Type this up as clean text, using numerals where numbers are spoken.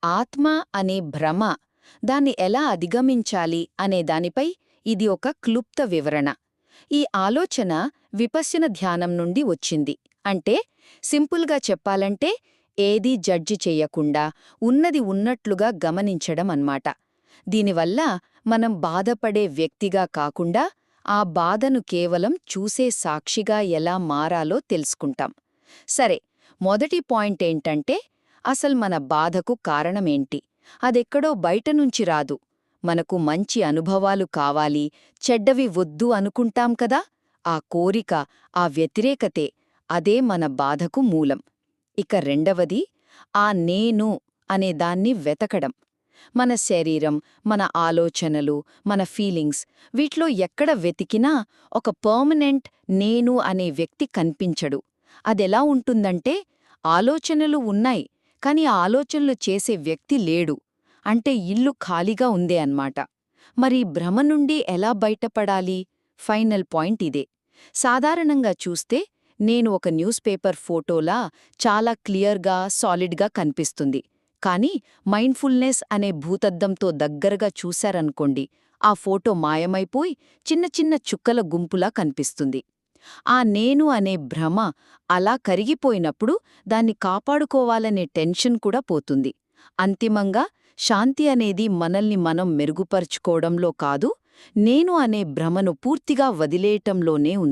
ఆత్మ అనే భ్రమ, దాన్ని ఎలా అధిగమించాలి అనే దానిపై ఇది ఒక క్లుప్త వివరణ. ఈ ఆలోచన విపశ్యన ధ్యానం నుండి వచ్చింది. అంటే సింపుల్గా చెప్పాలంటే ఏదీ జడ్జి చెయ్యకుండా ఉన్నది ఉన్నట్లుగా గమనించడం అన్నమాట. దీనివల్ల మనం బాధపడే వ్యక్తిగా కాకుండా ఆ బాధను కేవలం చూసే సాక్షిగా ఎలా మారాలో తెలుసుకుంటాం. సరే, మొదటి పాయింట్ ఏంటంటే అసలు మన బాధకు కారణమేంటి? అదెక్కడో బయటనుంచి రాదు. మనకు మంచి అనుభవాలు కావాలి, చెడ్డవి వద్దు అనుకుంటాం కదా. ఆ కోరిక, ఆ వ్యతిరేకతే, అదే మన బాధకు మూలం. ఇక రెండవది, ఆ నేను అనే దాన్ని వెతకడం. మన శరీరం, మన ఆలోచనలు, మన ఫీలింగ్స్, వీటిలో ఎక్కడ వెతికినా ఒక పర్మనెంట్ నేను అనే వ్యక్తి కనిపించడు. అదెలా ఉంటుందంటే, ఆలోచనలు ఉన్నాయి, కాని ఆ ఆలోచనలు చేసే వ్యక్తి లేడు. అంటే ఇల్లు ఖాళీగా ఉందే అన్నమాట. మరి భ్రమ నుండి ఎలా బయటపడాలి? ఫైనల్ పాయింట్ ఇదే. సాధారణంగా చూస్తే నేను ఒక న్యూస్ పేపర్ ఫోటోలా చాలా క్లియర్గా, సాలిడ్గా కనిపిస్తుంది. కానీ మైండ్ఫుల్నెస్ అనే భూతద్దంతో దగ్గరగా చూశారనుకోండి, ఆ ఫోటో మాయమైపోయి చిన్న చిన్న చుక్కల గుంపులా కనిపిస్తుంది. ఆ నేను అనే భ్రమ అలా కరిగిపోయినప్పుడు దాన్ని కాపాడుకోవాలనే టెన్షన్ కూడా పోతుంది. అంతిమంగా శాంతి అనేది మనల్ని మనం మెరుగుపరుచుకోవడంలో కాదు, నేను అనే భ్రమను పూర్తిగా వదిలేయటంలోనే ఉంది.